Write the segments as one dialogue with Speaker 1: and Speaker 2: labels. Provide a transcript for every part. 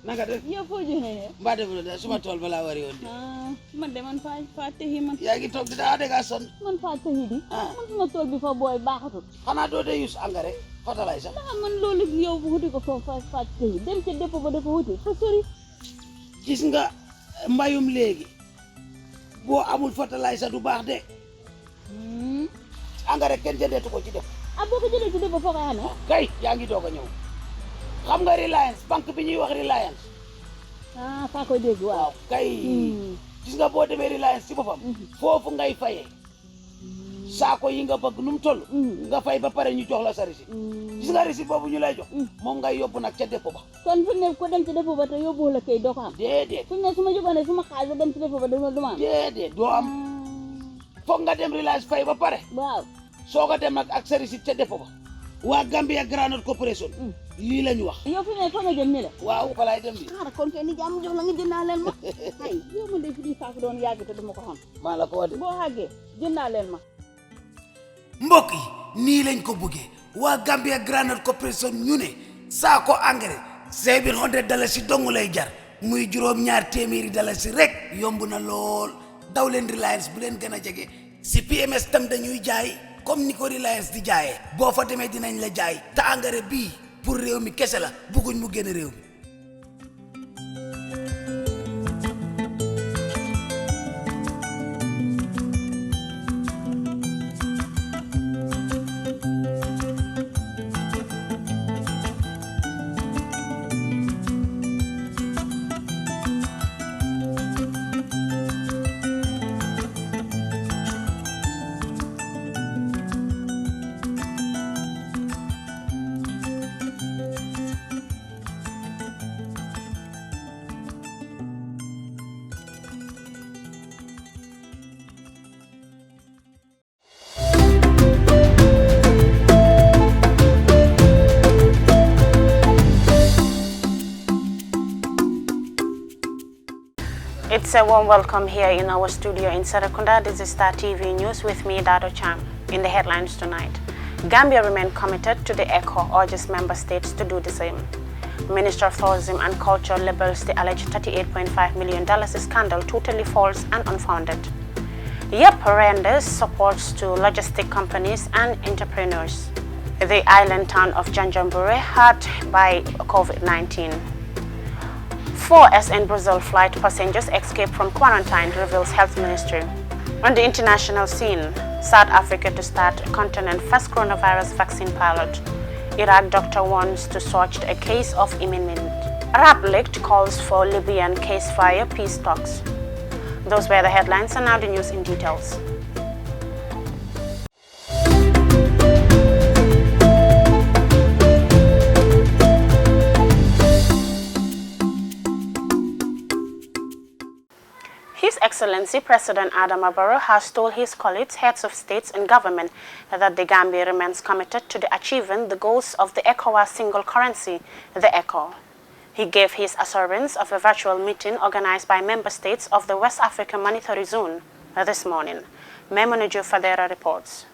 Speaker 1: naka def
Speaker 2: yow foo joxee
Speaker 1: mbaa defu da suma tool balaa wari woon
Speaker 2: man de man faa tëhi man
Speaker 1: yaa ngi toog di daa dégg son
Speaker 2: man faa tëhi di man suma tool bi fa booy baaxatul
Speaker 1: xanaa doo dee use engrais fertilizer
Speaker 2: man loolu yow wuti ko foofu faa tëhi dem ca dépôt ba dafa wuti fa sori
Speaker 1: gis nga mbayum léegi boo amul fertilizer du baax de engrais kenn jëndeetu ko ci def
Speaker 2: boo ko jëlee ci dépôt foo koy amee
Speaker 1: kay yaa ngi doog a ñëw xam nga Reliance banque bi ñuy wax Reliance
Speaker 2: faa koy dégg waaw
Speaker 1: kay gis nga boo demee Reliance ci boppam foofu ngay fayee saako yi nga bëgg nu mu toll nga fay ba pare ñu jox la sa receipt gis nga receipt boobu ñu lay jox moom ngay yóbbu nag ca dépôt ba
Speaker 2: kon fu ne ko dem ci dépôt ba te yóbbu la kay doo ko am
Speaker 1: déedéet
Speaker 2: fu ne su ma jógoon su ma xaalis ba dem ci dépôt ba du ma am
Speaker 1: déedéet doo am foog nga dem Reliance fay ba pare
Speaker 2: waaw
Speaker 1: soo ko dem nag ak sa receipt ca dépôt ba waa Gambian Government Corporation lii la ñu wax
Speaker 2: yow fi ne fa nga jëm ni la
Speaker 1: waaw fa laay dem bi
Speaker 2: kon kay ni jàmm jox la nga jëndaaleel ma ay yow ma de fi di saako doon yàgg te duma ko xam
Speaker 1: maa la ko wax de
Speaker 2: boo xàggee jëndaaleel ma
Speaker 1: mbokk yi nii lañ ko bëggee waa Gambian Government Corporation ñu ne saako engrais $700 dong lay jar muy $200 rek yomb na lool daw leen Reliance bu leen gën a jege si PMS tam dañuy jaay comme ni ko Reliance di jaayee boo fa demee dinañ la jaay te engrais bii pour réew mi kese la bëgguñ mu génn réew mi
Speaker 3: It's a warm welcome here in our studio in Serekunda. This is Star TV News with me, Dado Cham. In the headlines tonight, Gambia remains committed to the ECO, urges member states to do the same. Minister of Tourism and Culture labels the alleged $38.5 million scandal totally false and unfounded. Yep renders supports to logistic companies and entrepreneurs. The island town of Janjanbureh hurt by COVID-19. 4 SN Brazil flight passengers escaped from quarantine, reveals Health Ministry. On the international scene, South Africa to start continent first coronavirus vaccine pilot. Iraq doctor wants to search a case of imminent. Arab League calls for Libyan ceasefire peace talks. Those were the headlines, and now the news in details. His Excellency President Adama Barrow has told his colleagues, heads of states and government, that the Gambia remains committed to achieving the goals of the ECOWAS single currency, the ECO. He gave his assurance of a virtual meeting organized by member states of the West African Monetary Zone this morning. Memonuju Fadera reports.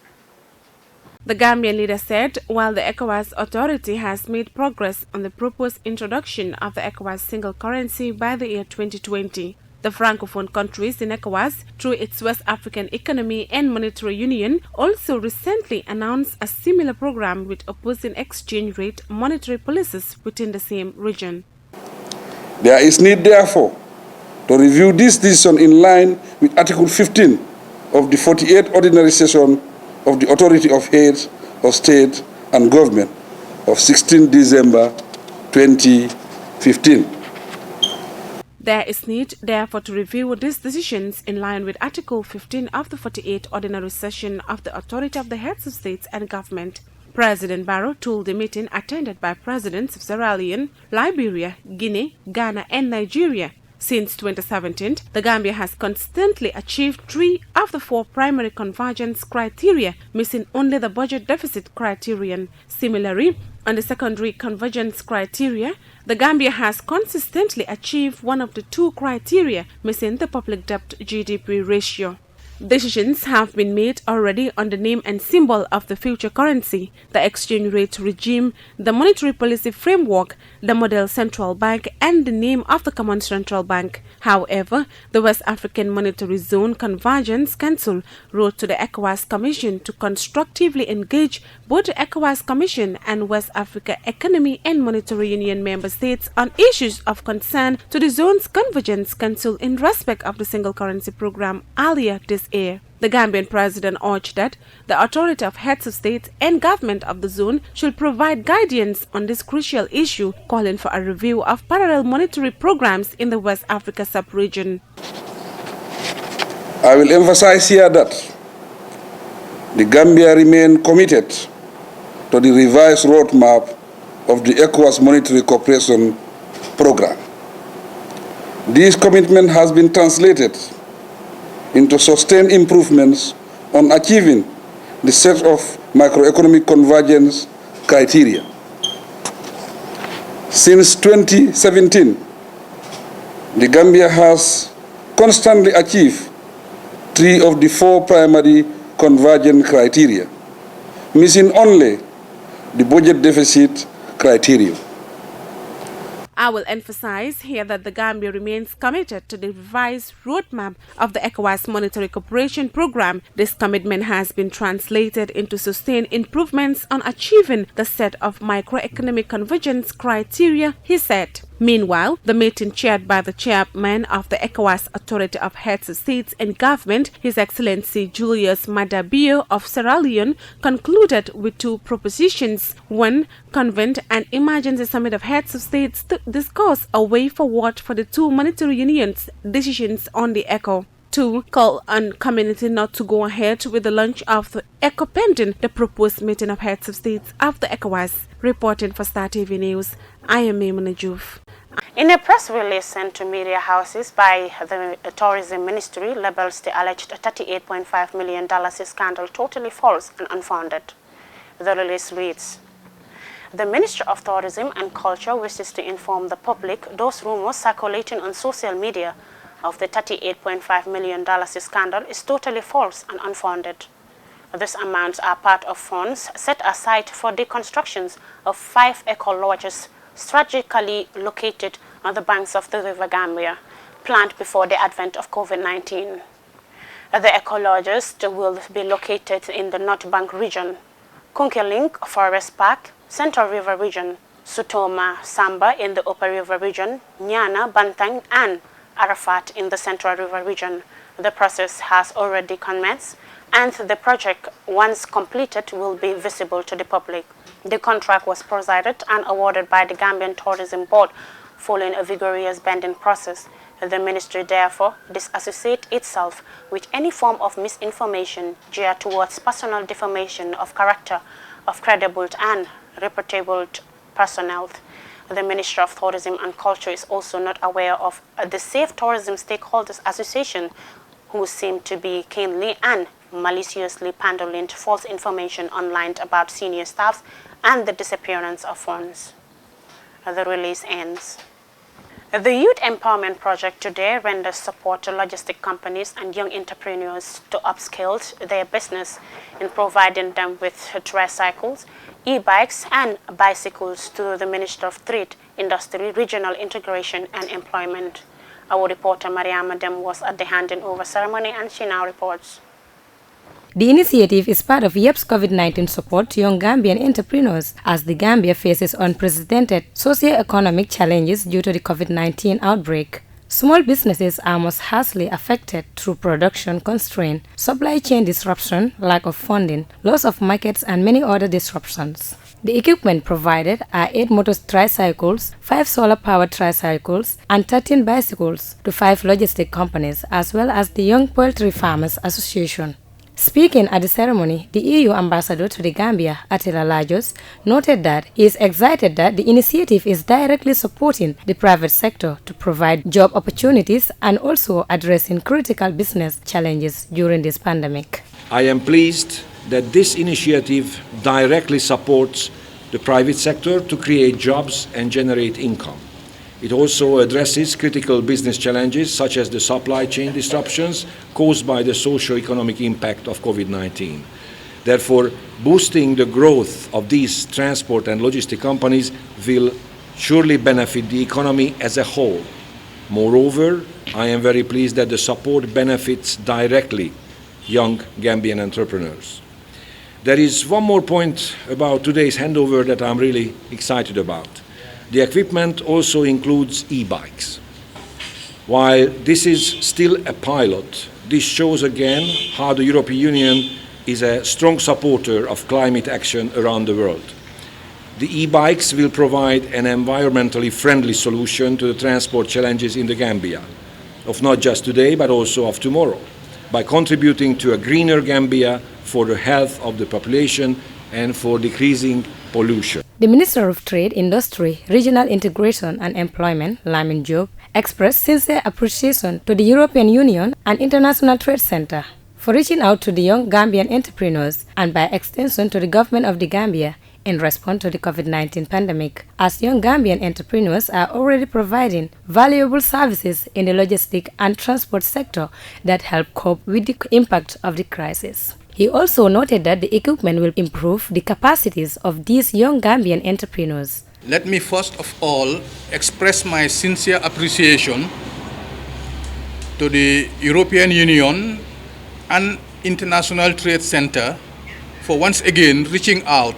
Speaker 4: The Gambian leader said while the ECOWAS authority has made progress on the proposed introduction of the ECOWAS single currency by the year 2020, the Francophone countries in ECOWAS, through its West African Economy and Monetary Union, also recently announced a similar program with opposing exchange rate monetary policies within the same region.
Speaker 5: There is need, therefore, to review this decision in line with Article 15 of the 48th Ordinary Session of the Authority of Heads of State and Government of 16 December 2015.
Speaker 4: There is need, therefore, to review these decisions in line with Article 15 of the 48th Ordinary Session of the Authority of the Heads of States and Government. President Barrow told the meeting attended by Presidents of Sierra Leone, Liberia, Guinea, Ghana, and Nigeria. Since 2017, the Gambia has consistently achieved 3 of the 4 primary convergence criteria, missing only the budget deficit criterion. Similarly, on the secondary convergence criteria, the Gambia has consistently achieved one of the 2 criteria, missing the public debt GDP ratio. Decisions have been made already on the name and symbol of the future currency, the exchange rate regime, the monetary policy framework, the model central bank, and the name of the common central bank. However, the West African Monetary Zone Convergence Council wrote to the ECOWAS Commission to constructively engage both the ECOWAS Commission and West Africa Economic and Monetary Union member states on issues of concern to the zone's Convergence Council in respect of the single currency program earlier this year. The Gambian president urged that the authority of heads of state and government of the zone should provide guidance on this crucial issue, calling for a review of parallel monetary programs in the West Africa sub-region.
Speaker 5: I will emphasize here that the Gambia remains committed to the revised roadmap of the ECOWAS Monetary Cooperation Program. This commitment has been translated into sustained improvements on achieving the set of macroeconomic convergence criteria. Since 2017, the Gambia has constantly achieved 3 of the 4 primary convergence criteria, missing only the budget deficit criterion.
Speaker 4: I will emphasize here that the Gambia remains committed to the revised roadmap of the ECOWAS Monetary Cooperation Program. This commitment has been translated into sustained improvements on achieving the set of microeconomic convergence criteria, he said. Meanwhile, the meeting chaired by the chairman of the ECOWAS Authority of Heads of States and Government, His Excellency Julius Maada Bio of Sierra Leone, concluded with 2 propositions. 1, convened an emergency summit of heads of states to discuss a way forward for the 2 monetary unions' decisions on the ECO. 2, call on community not to go ahead with the launch of the ECO pending the proposed meeting of heads of states of the ECOWAS. Reporting for Star TV News, I am Maimuna Juf.
Speaker 3: In a press release sent to media houses by the Tourism Ministry, labels the alleged $38.5 million scandal totally false and unfounded. The release reads, "The Ministry of Tourism and Culture wishes to inform the public those rumors circulating on social media of the $38.5 million scandal is totally false and unfounded. These amounts are part of funds set aside for the constructions of 5 eco-lodges strategically located on the banks of the River Gambia, planned before the advent of COVID-19. The eco-lodges will be located in the North Bank region, Kunkelink Forest Park, Central River region, Sutoma, Samba in the Upper River region, Nyana, Bantang, and Arafat in the Central River region. The process has already commenced, and the project, once completed, will be visible to the public. The contract was presided and awarded by the Gambian Tourism Board following a vigorous bidding process. The ministry therefore disassociates itself with any form of misinformation geared towards personal defamation of character of credible and reputable personnel. The Ministry of Tourism and Culture is also not aware of the Safe Tourism Stakeholders Association, who seem to be keenly and maliciously pandering false information online about senior staffs and the disappearance of funds. The release ends. The Youth Empowerment Project today renders support to logistic companies and young entrepreneurs to upscale their business in providing them with tricycles, e-bikes and bicycles through the Ministry of Trade, Industry, Regional Integration and Employment. Our reporter Mariama Dem was at the handing over ceremony and she now reports.
Speaker 6: The initiative is part of YEP's COVID-19 support to young Gambian entrepreneurs as the Gambia faces unprecedented socio-economic challenges due to the COVID-19 outbreak. Small businesses are most harshly affected through production constraint, supply chain disruption, lack of funding, loss of markets, and many other disruptions. The equipment provided are 8 motor tricycles, 5 solar-powered tricycles, and 13 bicycles to 5 logistic companies, as well as the Young Poultry Farmers Association. Speaking at the ceremony, the EU ambassador to the Gambia, Attila Lajos, noted that he is excited that the initiative is directly supporting the private sector to provide job opportunities and also addressing critical business challenges during this pandemic.
Speaker 7: I am pleased that this initiative directly supports the private sector to create jobs and generate income. It also addresses critical business challenges such as the supply chain disruptions caused by the socio-economic impact of COVID-19. Therefore, boosting the growth of these transport and logistic companies will surely benefit the economy as a whole. Moreover, I am very pleased that the support benefits directly young Gambian entrepreneurs. There is one more point about today's handover that I'm really excited about. The equipment also includes e-bikes. While this is still a pilot, this shows again how the European Union is a strong supporter of climate action around the world. The e-bikes will provide an environmentally friendly solution to the transport challenges in the Gambia, of not just today but also of tomorrow, by contributing to a greener Gambia for the health of the population and for decreasing pollution.
Speaker 6: The Minister of Trade, Industry, Regional Integration and Employment, Lamin Job, expressed sincere appreciation to the European Union and International Trade Center for reaching out to the young Gambian entrepreneurs and by extension to the government of the Gambia in response to the COVID-19 pandemic, as young Gambian entrepreneurs are already providing valuable services in the logistic and transport sector that help cope with the impact of the crisis. He also noted that the equipment will improve the capacities of these young Gambian entrepreneurs.
Speaker 8: Let me first of all express my sincere appreciation to the European Union and International Trade Center for once again reaching out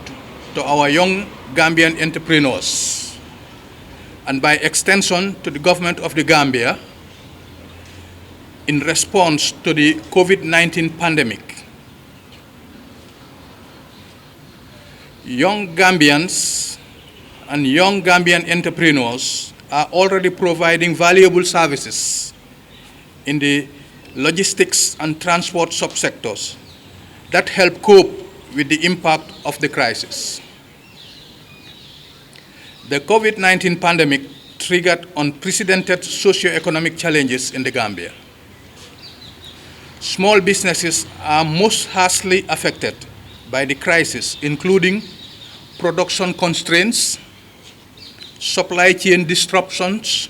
Speaker 8: to our young Gambian entrepreneurs, and by extension to the government of the Gambia in response to the COVID-19 pandemic. Young Gambians and young Gambian entrepreneurs are already providing valuable services in the logistics and transport subsectors that help cope with the impact of the crisis. The COVID-19 pandemic triggered unprecedented socio-economic challenges in the Gambia. Small businesses are most harshly affected by the crisis, including production constraints, supply chain disruptions,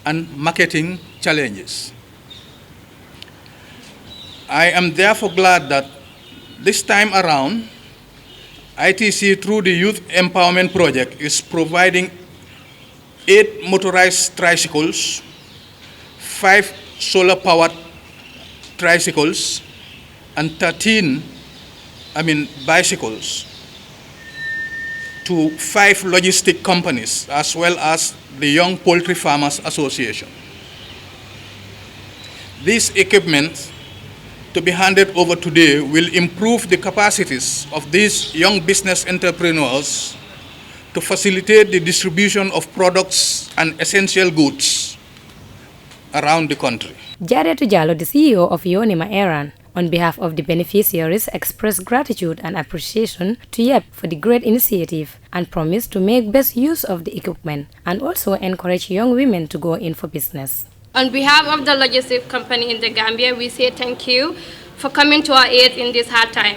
Speaker 8: and marketing challenges. I am therefore glad that this time around, ITC through the Youth Empowerment Project is providing 8 motorized tricycles, 5 solar-powered tricycles, and 13 bicycles to 5 logistic companies, as well as the Young Poultry Farmers Association. These equipments to be handed over today will improve the capacities of these young business entrepreneurs to facilitate the distribution of products and essential goods around the country.
Speaker 6: Jaretu Jallo, the CEO of Yonima Iran, on behalf of the beneficiaries, expressed gratitude and appreciation to YEP for the great initiative and promised to make best use of the equipment and also encourage young women to go in for business.
Speaker 9: On behalf of the logistics company in the Gambia, we say thank you for coming to our aid in this hard time.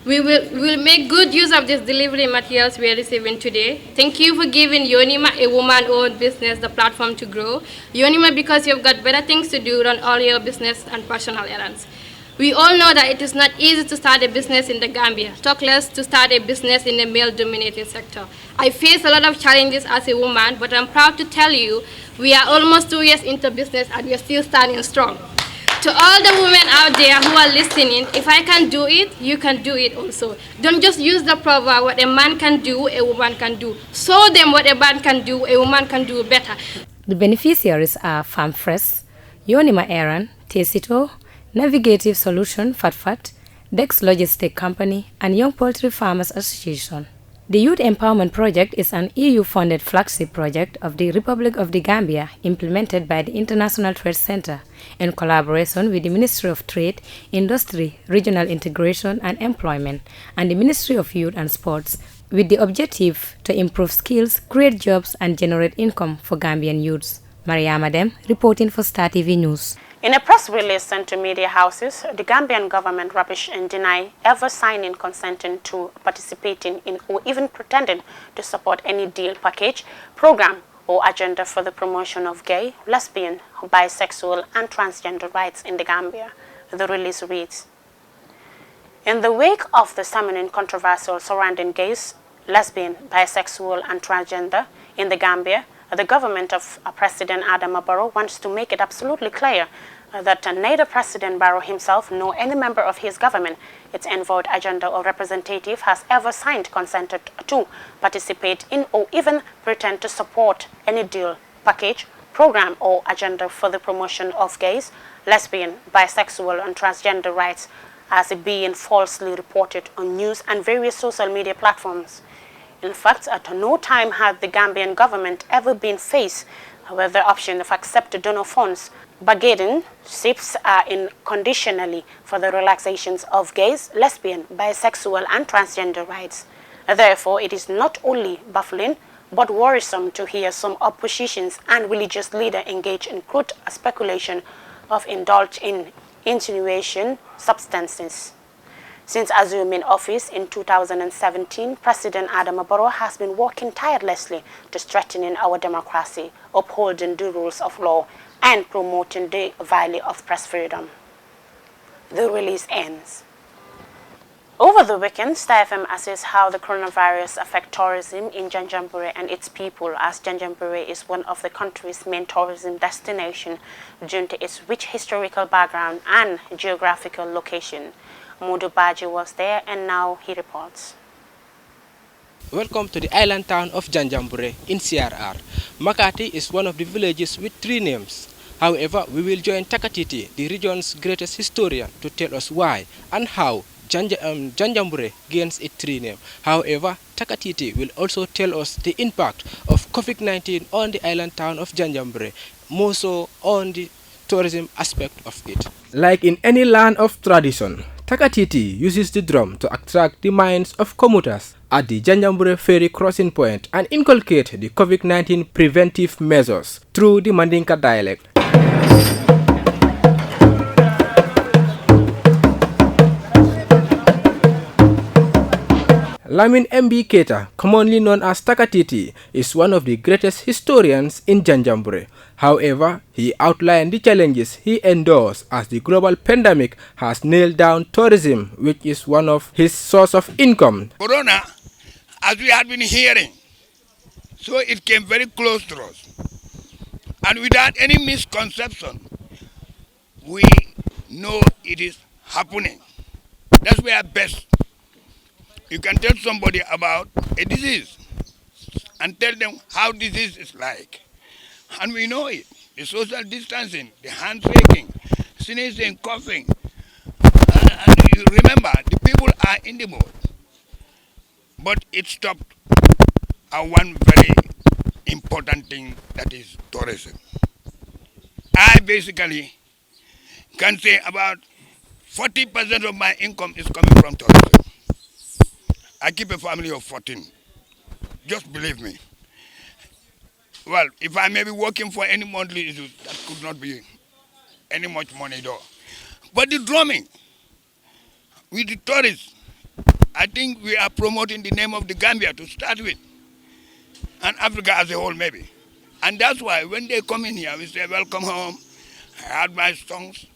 Speaker 9: We will make good use of these delivery materials we are receiving today. Thank you for giving Yonima, a woman-owned business, the platform to grow. Yonima, because you've got better things to do than all your business and personal errands. We all know that it is not easy to start a business in the Gambia, talk less to start a business in a male-dominated sector. I face a lot of challenges as a woman, but I'm proud to tell you we are almost 2 years into business and we are still standing strong. To all the women out there who are listening, if I can do it, you can do it also. Don't just use the proverb, what a man can do, a woman can do. Show them what a man can do, a woman can do better.
Speaker 6: The beneficiaries are Farm Fresh, Yonima Iran, Tesito, Navigative Solution, FatFat, Dex Logistic Company, and Young Poultry Farmers Association. The Youth Empowerment Project is an EU-funded flagship project of the Republic of the Gambia implemented by the International Trade Center in collaboration with the Ministry of Trade, Industry, Regional Integration and Employment and the Ministry of Youth and Sports, with the objective to improve skills, create jobs and generate income for Gambian youths. Mariama Dem, reporting for Star TV News.
Speaker 3: In a press release sent to media houses, the Gambian government rubbish and deny ever signing, consenting to participating in or even pretending to support any deal, package, program or agenda for the promotion of gay, lesbian, bisexual, and transgender rights in the Gambia. The release reads, in the wake of the summoning controversy surrounding gays, lesbian, bisexual, and transgender in the Gambia, the government of President Adama Barrow wants to make it absolutely clear that neither President Barrow himself nor any member of his government, its envoyed agenda or representative, has ever signed, consented to participate in, or even pretend to support any deal, package, program, or agenda for the promotion of gays, lesbian, bisexual, and transgender rights as being falsely reported on news and various social media platforms. In fact, at no time had the Gambian government ever been faced with the option of accepting donor funds, bargaining ships in conditionally for the relaxations of gays, lesbian, bisexual, and transgender rights. Therefore, it is not only baffling, but worrisome to hear some oppositions and religious leaders engage in crude speculation of indulge in insinuation substances. Since assuming office in 2017, President Adama Barrow has been working tirelessly to strengthening our democracy, upholding the rules of law, and promoting the value of press freedom. The release ends. Over the weekend, Star FM assessed how the coronavirus affects tourism in Janjanbureh and its people, as Janjanbureh is one of the country's main tourism destinations due to its rich historical background and geographical location. Mudu Baji was there, and now he reports.
Speaker 10: Welcome to the island town of Janjanbureh in CRR. Makati is one of the villages with 3 names. However, we will join Takatiti, the region's greatest historian, to tell us why and how Janjanbureh gains its 3 names. However, Takatiti will also tell us the impact of COVID-19 on the island town of Janjanbureh, more so on the tourism aspect of it. Like in any land of tradition, Takatiti uses the drum to attract the minds of commuters at the Janjanbureh ferry crossing point and inculcate the COVID-19 preventive measures through the Mandinka dialect. Lamin MB Keita, commonly known as Takatiti, is one of the greatest historians in Janjanbureh. However, he outlined the challenges he endorsed as the global pandemic has nailed down tourism, which is one of his source of income.
Speaker 11: Corona, as we had been hearing, so it came very close to us. And without any misconception, we know it is happening. That's where best you can tell somebody about a disease and tell them how disease is like. And we know it. The social distancing, the handshaking, sneezing, coughing. And you remember, the people are in the mood. But it stopped one very important thing, that is tourism. I basically can say about 40% of my income is coming from tourism. I keep a family of 14. Just believe me. Well, if I may be working for any monthly issue, that could not be any much money though. But the drumming with the tourists, I think we are promoting the name of the Gambia to start with, and Africa as a whole maybe. And that's why when they come in here, we say, welcome home. I had my songs.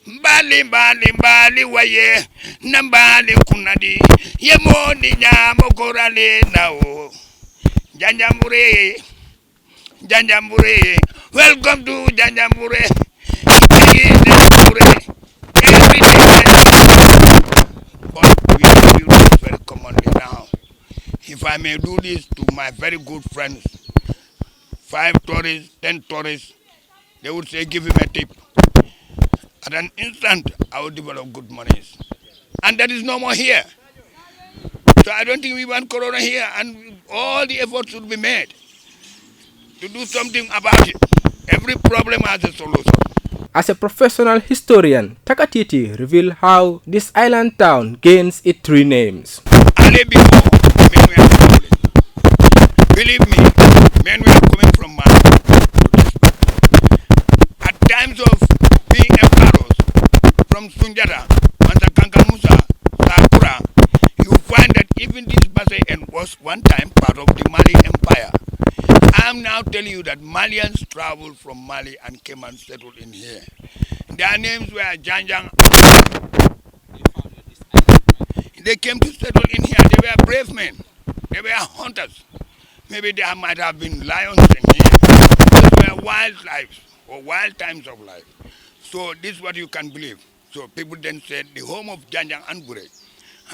Speaker 11: Mbali mbali mbali waye nambali kunadi yemoni nyamo korale nao Janjanbureh Janjanbureh, welcome to Janjanbureh. Janjanbureh every day. But we use very commonly now. If I may do this to my very good friends, 5 tourists, 10 tourists, they would say give him a tip. At an instant, I will develop good monies. And that is no more here. So I don't think we want Corona here, and all the efforts should be made to do something about it. Every problem has a solution.
Speaker 10: As a professional historian, Takatiti revealed how this island town gains its 3 names.
Speaker 11: Believe me, men were coming from Mali to this part. At times of being embarrassed from Sunjata, Mansakanka Musa, Sakura, you find that even these Basse and was one time part of the Mali Empire. I am now telling you that Malians traveled from Mali and came and settled in here. Their names were Janjang. They came to settle in here. They were brave men. They were hunters. Maybe there might have been lions in here. Those were wild lives or wild times of life. So this is what you can believe. So people then said the home of Janjang and Bure.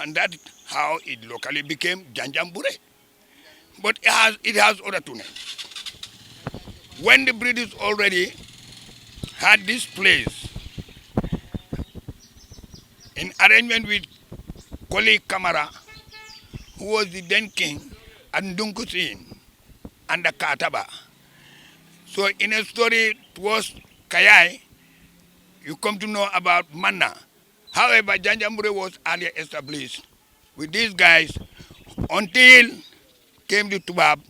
Speaker 11: And that's how it locally became Janjang Bure. But it has other two names. When the British already had this place in arrangement with Koli Kamara, who was the then king, and Dunkusin, and the Kataba. So in a story towards Kayai, you come to know about Manna. However, Janjambure was earlier established with these guys until came the Tubab,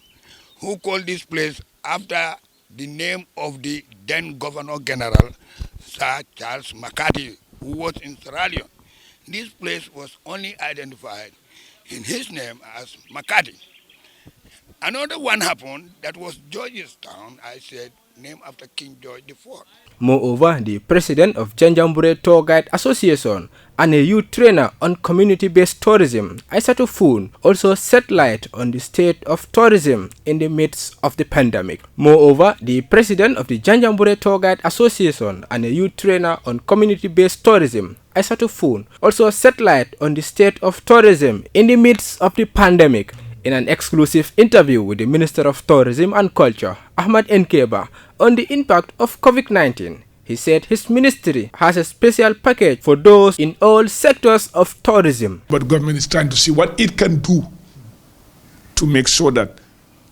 Speaker 11: who called this place after the name of the then Governor General, Sir Charles McCarthy, who was in Sierra Leone. This place was only identified in his name as McCarthy. Another one happened that was Georgestown, I said, named after King George IV.
Speaker 10: Moreover, the president of Janjambure Tour Guide Association and a youth trainer on community-based tourism, Aissatou Foon, also set light on the state of tourism in the midst of the pandemic. Moreover, the president of the Janjambure Tour Guide Association and a youth trainer on community-based tourism, Aissatou Foon, also set light on the state of tourism in the midst of the pandemic. In an exclusive interview with the Minister of Tourism and Culture, Ahmad Nkeba, on the impact of COVID-19, he said his ministry has a special package for those in all sectors of tourism.
Speaker 12: But government is trying to see what it can do to make sure that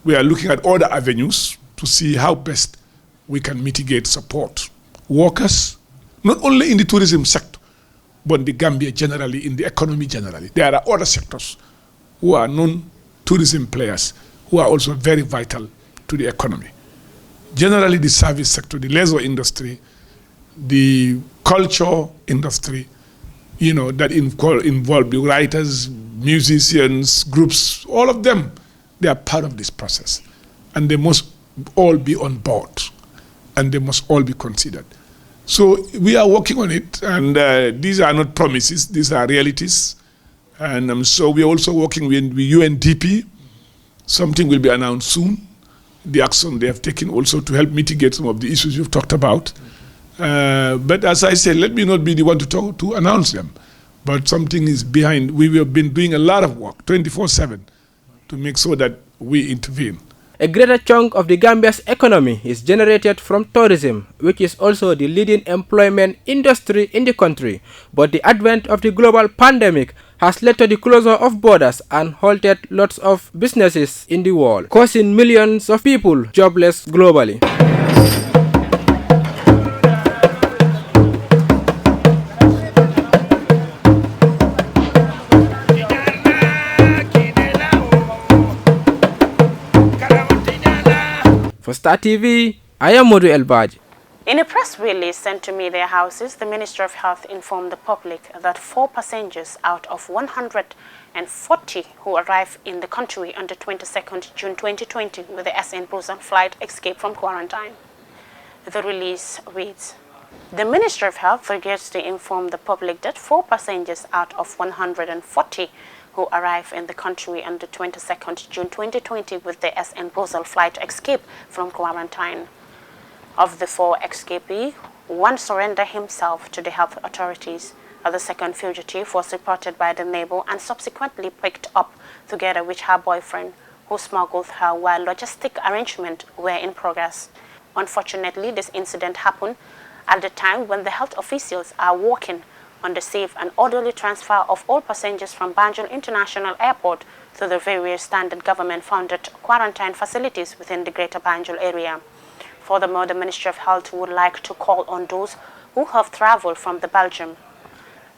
Speaker 12: we are looking at all the avenues to see how best we can mitigate support workers, not only in the tourism sector, but in the Gambia generally, in the economy generally. There are other sectors who are non-tourism players who are also very vital to the economy. Generally, the service sector, the leisure industry, the culture industry, that involve the writers, musicians, groups, all of them, they are part of this process. And they must all be on board, and they must all be considered. So we are working on it, and these are not promises, these are realities. And so we are also working with UNDP. Something will be announced soon. The action they have taken also to help mitigate some of the issues you've talked about. But as I said, let me not be the one to announce them. But something is behind. We have been doing a lot of work, 24/7, to make sure that we intervene.
Speaker 10: A greater chunk of the Gambia's economy is generated from tourism, which is also the leading employment industry in the country. But the advent of the global pandemic has led to the closure of borders and halted lots of businesses in the world, causing millions of people jobless globally. For Star TV, I am Modu Elbaj.
Speaker 3: In a press release sent to media houses, the Minister of Health informed the public that 4 passengers out of 140 who arrived in the country on the 22nd June 2020 with the SN Busan flight escaped from quarantine. The release reads, the Minister of Health regrets to inform the public that 4 passengers out of 140 who arrived in the country on the 22nd June 2020 with the SN Busan flight escaped from quarantine. Of the 4 escapees, 1 surrendered himself to the health authorities. The second fugitive was reported by the neighbor and subsequently picked up together with her boyfriend, who smuggled her while logistic arrangements were in progress. Unfortunately, this incident happened at the time when the health officials are working on the safe and orderly transfer of all passengers from Banjul International Airport to the various standard government-funded quarantine facilities within the Greater Banjul area. Furthermore, the Ministry of Health would like to call on those who have traveled from the Belgium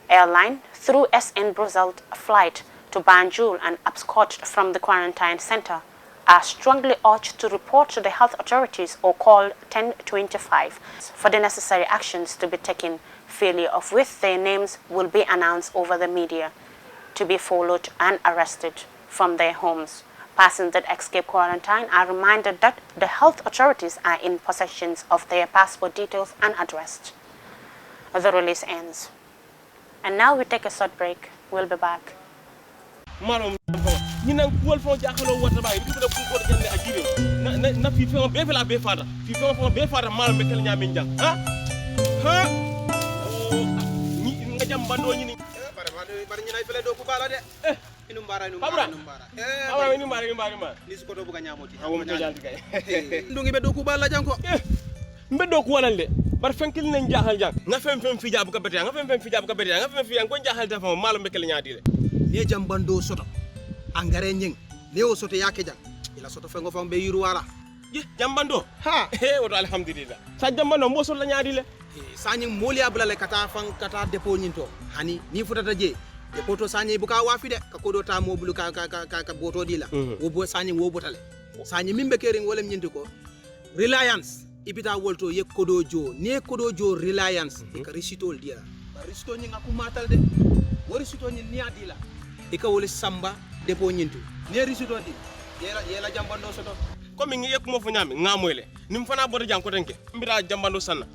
Speaker 3: airline through SN Brussels flight to Banjul and abscond from the quarantine center are strongly urged to report to the health authorities or call 1025 for the necessary actions to be taken, failure of which their names will be announced over the media to be followed and arrested. from their homes. Persons that escape quarantine are reminded that the health authorities are in possession of their passport details and address. The release ends. And now we take a short break. We'll be back.
Speaker 10: Mbedo ko walande bar fenkil nen jahal jang nga fem fi jabu ka bete nga fem fi jabu ka bete nga fem fi ko jahal ta fam malo bekel nyaadi
Speaker 13: ne jambando soto angare nying ne o soto yake jang ila soto fengo fam be yuru wara
Speaker 10: ye jambando ha he wato alhamdulillah sa jambando mo soto nyaadi le
Speaker 13: sanyi moli abulale kata fan kata depo nyinto hani ni futata je depo to sanyi buka wafi de ka kodo ta mo bulu ka boto dila wo bo sanyi wo botale sanyi mimbe kering wolem nyinti ko reliance ibita wolto ye kodojo ne kodojo reliance ka risitol dia risito nyinga ku matal de wo risito nyin ni adila e ka wole samba depo nyintu ne risito di yela jambando soto
Speaker 10: ko mi ngi yek mo fu nyami ngamoyle nim fana bodo jang ko denke mbira jambando sanna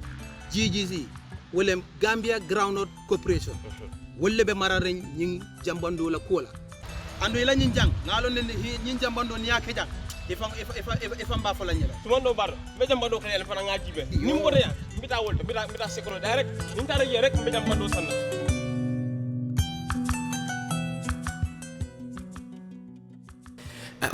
Speaker 13: GGC wolem Gambia Groundnut Corporation wolle be mararen nyin jambando la kola ando ila nyin jang ngalo ne nyin jambando ni yake jang if mba fola nyela
Speaker 10: tumondo bar be jambando kale fana ngajibe nim bodo ya mbita wolto mbita sekro direct nim tara je rek be jambando sanna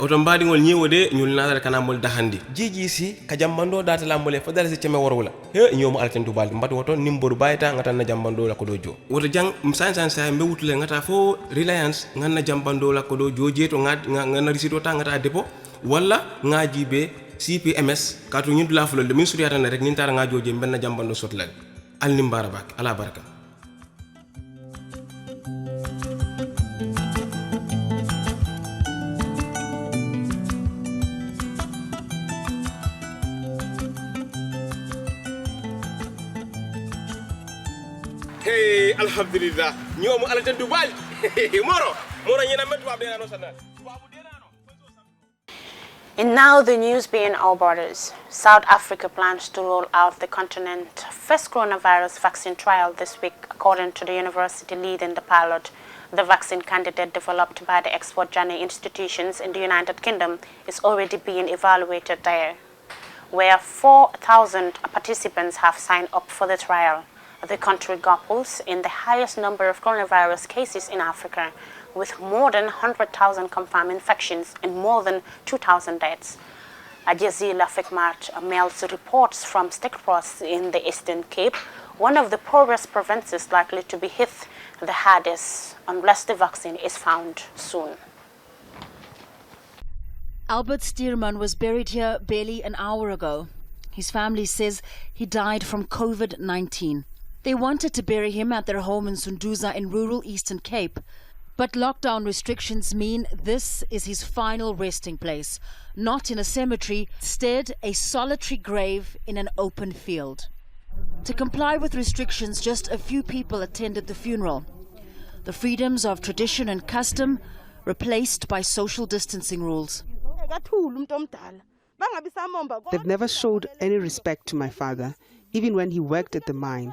Speaker 10: oto mbaɗigol ñewode ñul nadal kana mol dahandi GGC ka jambando data lambole fadala se ceme worwula he ñomo altentu baldi mbati woto nimboru bayta ngata na jambando la ko do jo woto jang msansan sa mbe wutule ngata fo reliance nganna jambando la ko do jo jeto ngana risito ta ngata depo walla ngaji be CPMS katu ñindu la fulol de min suriyata na rek nin tara ngajo je benna jambando sotlag al nimbara bak ala baraka. Hey, alhamdulillah. Nyomo ala tan Dubai. Moro nyina metu abena no sanal.
Speaker 3: And now the news beyond our borders. South Africa plans to roll out the continent's first coronavirus vaccine trial this week, according to the university leading the pilot. The vaccine candidate developed by the export journey institutions in the United Kingdom is already being evaluated there, where 4,000 participants have signed up for the trial. The country grapples in the highest number of coronavirus cases in Africa, with more than 100,000 confirmed infections and more than 2,000 deaths. Ajazila Fikmat mails reports from Stikros in the Eastern Cape, one of the poorest provinces likely to be hit the hardest unless the vaccine is found soon.
Speaker 14: Albert Stearman was buried here barely an hour ago. His family says he died from COVID-19. They wanted to bury him at their home in Sunduza in rural Eastern Cape. But lockdown restrictions mean this is his final resting place, not in a cemetery, instead a solitary grave in an open field. To comply with restrictions, just a few people attended the funeral. The freedoms of tradition and custom replaced by social distancing rules.
Speaker 15: They've never showed any respect to my father, even when he worked at the mine.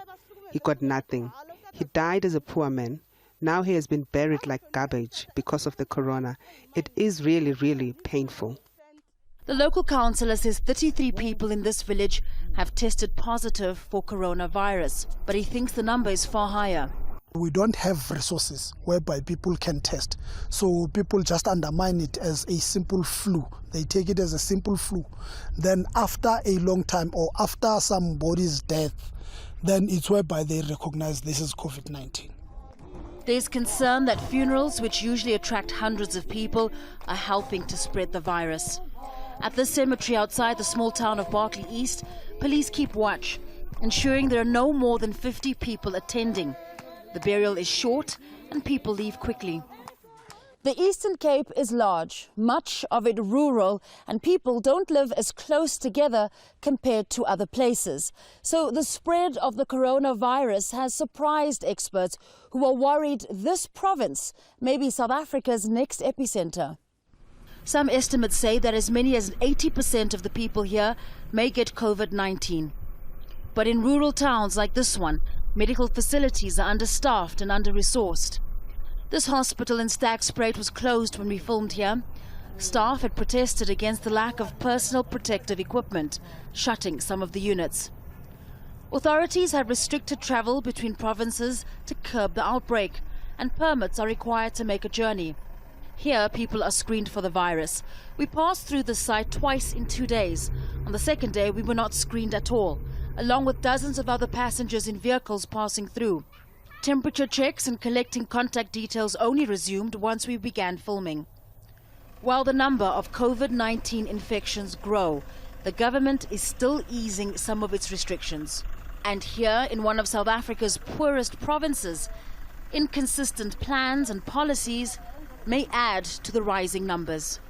Speaker 15: He got nothing. He died as a poor man. Now he has been buried like garbage because of the corona. It is really, really painful.
Speaker 14: The local councillor says 33 people in this village have tested positive for coronavirus, but he thinks the number is far higher.
Speaker 16: We don't have resources whereby people can test. So people just undermine it as a simple flu. They take it as a simple flu. Then after a long time or after somebody's death, then it's whereby they recognize this is COVID-19.
Speaker 14: There's concern that funerals, which usually attract hundreds of people, are helping to spread the virus. At this cemetery outside the small town of Berkeley East, police keep watch, ensuring there are no more than 50 people attending. The burial is short and people leave quickly. The Eastern Cape is large, much of it rural, and people don't live as close together compared to other places. So the spread of the coronavirus has surprised experts who are worried this province may be South Africa's next epicenter. Some estimates say that as many as 80% of the people here may get COVID-19. But in rural towns like this one, medical facilities are understaffed and under-resourced. This hospital in Stagspruit was closed when we filmed here. Staff had protested against the lack of personal protective equipment, shutting some of the units. Authorities have restricted travel between provinces to curb the outbreak, and permits are required to make a journey. Here, people are screened for the virus. We passed through the site twice in 2 days. On the second day, we were not screened at all, along with dozens of other passengers in vehicles passing through. Temperature checks and collecting contact details only resumed once we began filming. While the number of COVID-19 infections grow, the government is still easing some of its restrictions. And here, in one of South Africa's poorest provinces, inconsistent plans and policies may add to the rising numbers.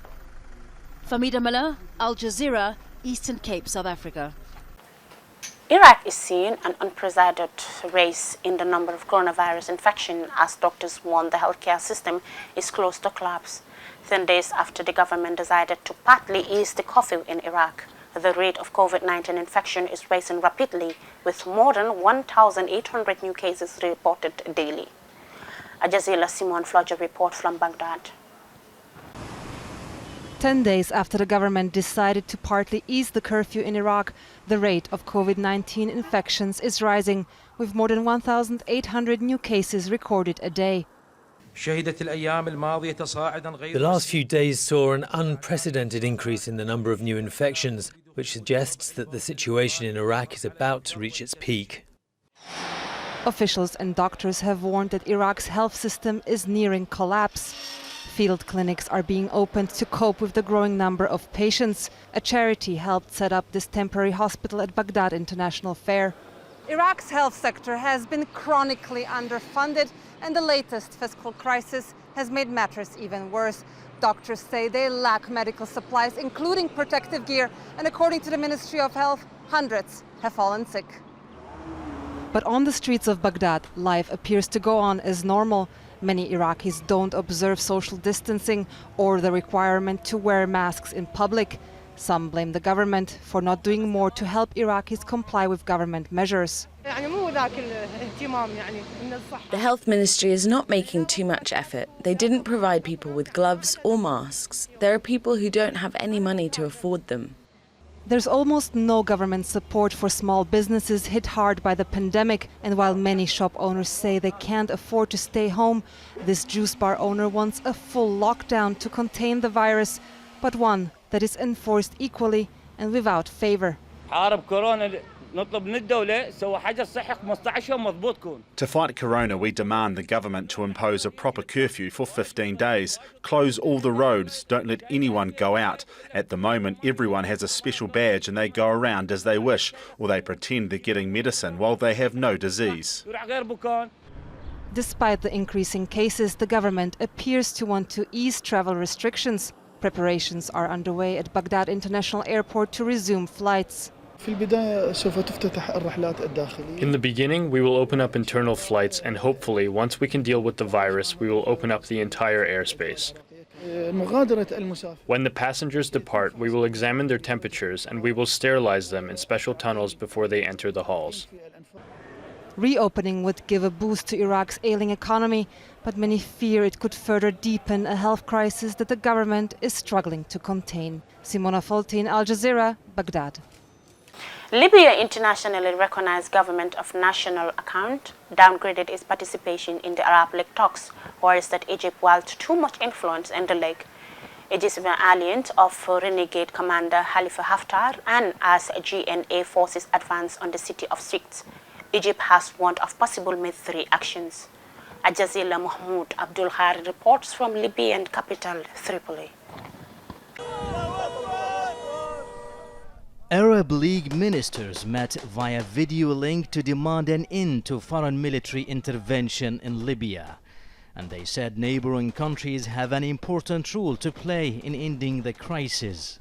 Speaker 14: Famida Miller, Al Jazeera, Eastern Cape, South Africa.
Speaker 3: Iraq is seeing an unprecedented rise in the number of coronavirus infections as doctors warn the healthcare system is close to collapse. 10 days after the government decided to partly ease the curfew in Iraq, the rate of COVID-19 infection is rising rapidly, with more than 1,800 new cases reported daily. Al Jazeera Simon Flodger report from Baghdad.
Speaker 17: 10 days after the government decided to partly ease the curfew in Iraq, the rate of COVID-19 infections is rising, with more than 1,800 new cases recorded a day.
Speaker 18: The last few days saw an unprecedented increase in the number of new infections, which suggests that the situation in Iraq is about to reach its peak.
Speaker 17: Officials and doctors have warned that Iraq's health system is nearing collapse. Field clinics are being opened to cope with the growing number of patients. A charity helped set up this temporary hospital at Baghdad International Fair. Iraq's health sector has been chronically underfunded, and the latest fiscal crisis has made matters even worse. Doctors say they lack medical supplies, including protective gear, and according to the Ministry of Health, hundreds have fallen sick. But on the streets of Baghdad, life appears to go on as normal. Many Iraqis don't observe social distancing or the requirement to wear masks in public. Some blame the government for not doing more to help Iraqis comply with government measures.
Speaker 19: The health ministry is not making too much effort. They didn't provide people with gloves or masks. There are people who don't have any money to afford them.
Speaker 17: There's almost no government support for small businesses hit hard by the pandemic, and while many shop owners say they can't afford to stay home, this juice bar owner wants a full lockdown to contain the virus, but one that is enforced equally and without favor.
Speaker 20: To fight corona, we demand the government to impose a proper curfew for 15 days, close all the roads, don't let anyone go out. At the moment, everyone has a special badge and they go around as they wish, or they pretend they're getting medicine while they have no disease.
Speaker 17: Despite the increasing cases, the government appears to want to ease travel restrictions. Preparations are underway at Baghdad International Airport to resume flights.
Speaker 21: In the beginning, we will open up internal flights, and hopefully, once we can deal with the virus, we will open up the entire airspace. When the passengers depart, we will examine their temperatures and we will sterilize them in special tunnels before they enter the halls.
Speaker 17: Reopening would give a boost to Iraq's ailing economy, but many fear it could further deepen a health crisis that the government is struggling to contain. Simona Foltin, Al Jazeera, Baghdad.
Speaker 3: Libya internationally recognized government of national account downgraded its participation in the Arab League talks, worries that Egypt wield too much influence in the league. It is an alliance of renegade commander Khalifa Haftar, and as GNA forces advance on the city of Sirte, Egypt has warned of possible military actions. Al Jazeera Mahmoud Abdul Khari reports from Libyan capital Tripoli.
Speaker 22: Arab League ministers met via video link to demand an end to foreign military intervention in Libya. And they said neighboring countries have an important role to play in ending the crisis.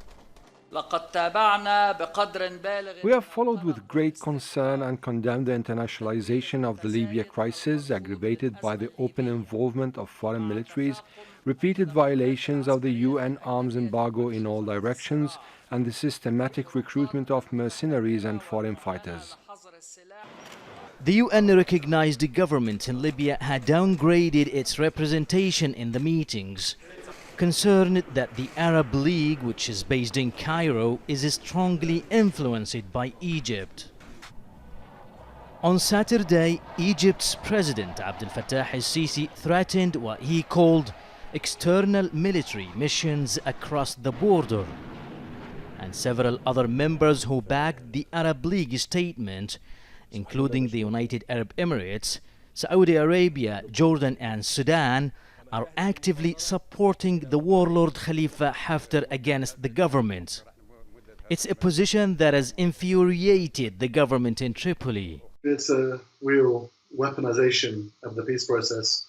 Speaker 1: We have followed with great concern and condemned the internationalization of the Libya crisis, aggravated by the open involvement of foreign militaries, repeated violations of the UN arms embargo in all directions, and the systematic recruitment of mercenaries and foreign fighters.
Speaker 22: The UN-recognized government in Libya had downgraded its representation in the meetings, concerned that the Arab League, which is based in Cairo, is strongly influenced by Egypt. On Saturday, Egypt's President Abdel Fattah el-Sisi threatened what he called external military missions across the border. And several other members who backed the Arab League statement, including the United Arab Emirates, Saudi Arabia, Jordan and Sudan, are actively supporting the warlord Khalifa Haftar against the government. It's a position that has infuriated the government in Tripoli.
Speaker 2: It's a real weaponization of the peace process,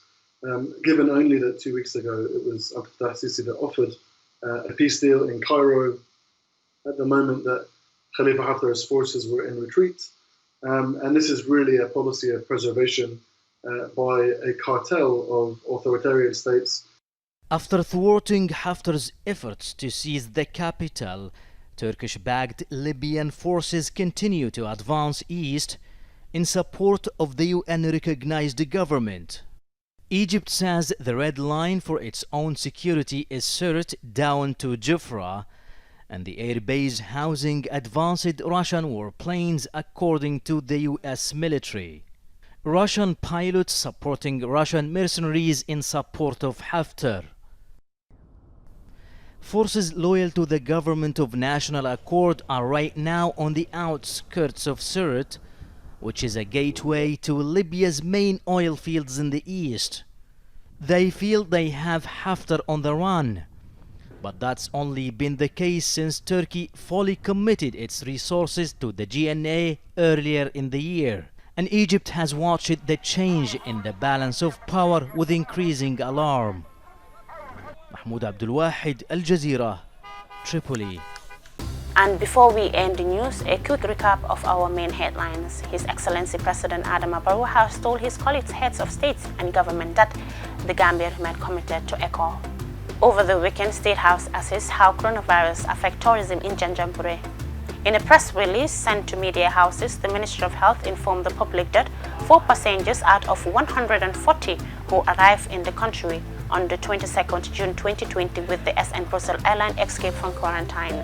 Speaker 2: given only that 2 weeks ago it was Abdel Fattah el-Sisi that offered a peace deal in Cairo at the moment that Khalifa Haftar's forces were in retreat. And this is really a policy of preservation by a cartel of authoritarian states.
Speaker 22: After thwarting Haftar's efforts to seize the capital, Turkish-backed Libyan forces continue to advance east in support of the UN-recognized government. Egypt says the red line for its own security is Sirte down to Jafra, and the airbase housing advanced Russian warplanes, according to the US military. Russian pilots supporting Russian mercenaries in support of Haftar. Forces loyal to the government of national accord are right now on the outskirts of Sirte, which is a gateway to Libya's main oil fields in the east. They feel they have Haftar on the run, but that's only been the case since Turkey fully committed its resources to the GNA earlier in the year. And Egypt has watched the change in the balance of power with increasing alarm. Mahmoud Abdul Wahid, Al Jazeera, Tripoli.
Speaker 3: And before we end the news, a quick recap of our main headlines. His Excellency President Adama Barrow has told his colleagues, heads of states and government, that the Gambia remain committed to ECHO. Over the weekend, State House assessed how coronavirus affects tourism in Janjanbureh. In a press release sent to media houses, the Ministry of Health informed the public that 4 passengers out of 140 who arrived in the country on the 22nd June 2020 with the SN Brussels airline escaped from quarantine.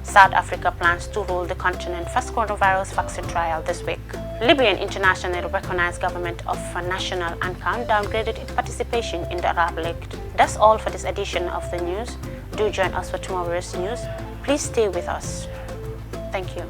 Speaker 3: South Africa plans to roll the continent's first coronavirus vaccine trial this week. Libyan internationally recognized government of a national anthem downgraded its participation in the Arab League. That's all for this edition of the news. Do join us for tomorrow's news. Please stay with us. Thank you.